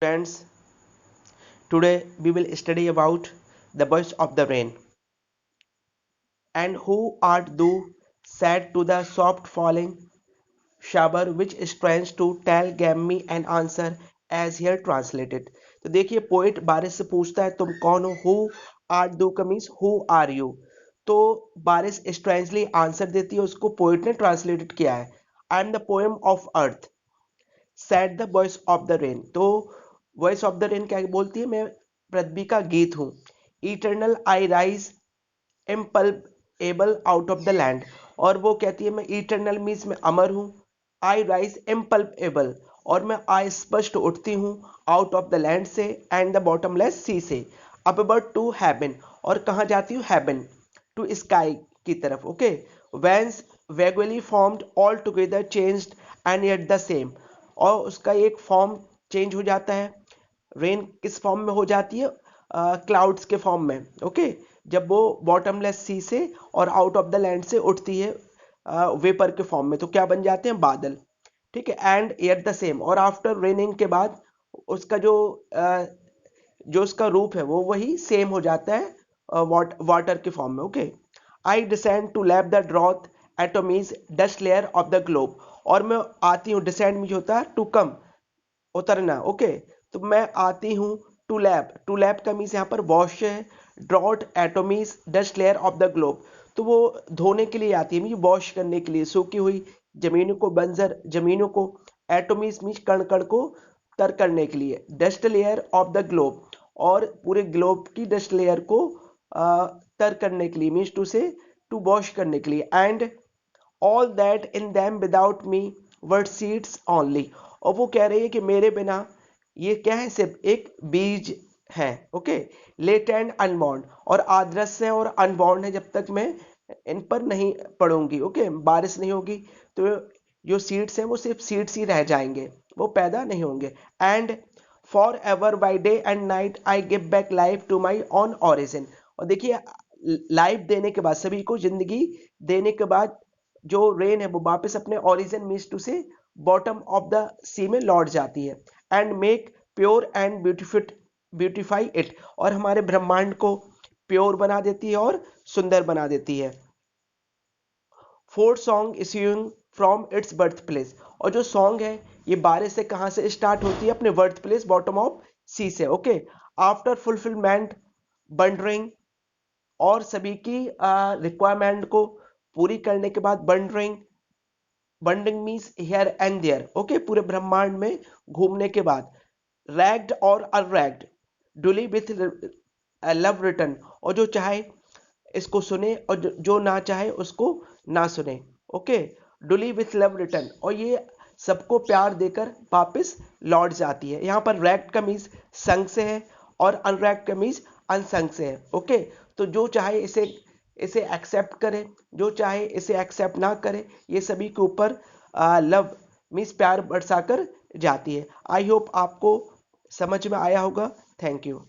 Friends, today we will study about the voice of the rain. And who art thou, said to the soft falling shower, which strains to tell gave me an answer as here translated. तो देखिए poet बारिश से पूछता है तुम कौन हो, who are दू का मीन्स हु आर यू। तो बारिश स्ट्रेंजली आंसर देती है, उसको पोएट ने ट्रांसलेटेड किया है। I am the poem of earth said the voice of the rain. तो वॉइस ऑफ द रेन क्या बोलती है, मैं पृथ्वी का गीत हूँ। Eternal I rise impalpable out of the land. और वो कहती है मैं इटर्नल मीन्स मैं अमर हूँ, आई राइज इम्पल्पेबल और मैं अस्पष्ट उठती हूँ आउट ऑफ द लैंड से एंड द बॉटमलेस सी से अपवर्ड टू हेवन। और कहाँ जाती हूँ, हेवन टू स्काई की तरफ। Okay, whence vaguely formed all together changed and yet the same. और उसका एक फॉर्म चेंज हो जाता है। रेन किस फॉर्म में हो जाती है, क्लाउड्स के फॉर्म में। ओके, जब वो बॉटमलेस सी से और आउट ऑफ द लैंड से उठती है वेपर के फॉर्म में, तो क्या बन जाते हैं, बादल। ठीक है, एंड एट द सेम, और आफ्टर रेनिंग के बाद उसका जो उसका रूप है वो वही सेम हो जाता है वाटर के फॉर्म में। Okay, I descend to lap the drought atomies dust layer of the globe. और मैं आती हूँ, डिसेंड में होता है टू कम, उतरना। ओके, तो मैं आती हूँ टू लैब का मीन्स यहाँ पर वॉश है, drought atomies dust layer of the globe. तो वो धोने के लिए आती है, मीन वॉश करने के लिए सूखी हुई जमीनों को, बंजर जमीनों को। एटोमीज मीन्स कण कण को तर करने के लिए, dust layer of the globe और पूरे ग्लोब की डस्ट लेयर को तर करने के लिए, मीन्स टू वॉश करने के लिए। And all that in them without me word seeds only. और वो कह रही है कि मेरे बिना ये क्या है, सिर्फ एक बीज है। ओके, लेट एंड अनबॉर्न, और आदरस है और अनबॉर्न है, जब तक मैं इन पर नहीं पड़ूंगी। ओके, बारिश नहीं होगी तो जो सीड्स हैं वो सिर्फ सीड्स ही रह जाएंगे, वो पैदा नहीं होंगे। And forever by day and night I give back life to my on origin. और देखिए, लाइफ देने के बाद, सभी को जिंदगी देने के बाद, जो रेन है वो वापस अपने ओरिजिन मीन्स टू से बॉटम ऑफ द सी में लौट जाती है। And make pure and beautify it, और हमारे ब्रह्मांड को प्योर बना देती है और सुंदर बना देती है। Fourth song issuing from its birth place. और जो सॉन्ग है ये बारिश से कहाँ से स्टार्ट होती है, अपने बर्थ प्लेस बॉटम ऑफ सी से। ओके, आफ्टर फुलफिलमेंट बंडरिंग, और सभी की रिक्वायरमेंट को पूरी करने के बाद, wandering wandering means here and there. Okay, पूरे ब्रह्मांड में घूमने के बाद, रैग्ड और unragged, duly with love return, और जो चाहे इसको सुने और जो ना चाहे उसको ना सुने। Okay, Duli with love return, और ये सबको प्यार देकर वापस लौट जाती है। यहाँ पर रैग्ड का मीन्स संग से है और अनरैग्ड का मीन्स अनसंग से है। ओके, तो जो चाहे इसे इसे एक्सेप्ट करे, जो चाहे इसे एक्सेप्ट ना करे, ये सभी के ऊपर लव मीन्स प्यार बरसाकर जाती है। आई होप आपको समझ में आया होगा। Thank you.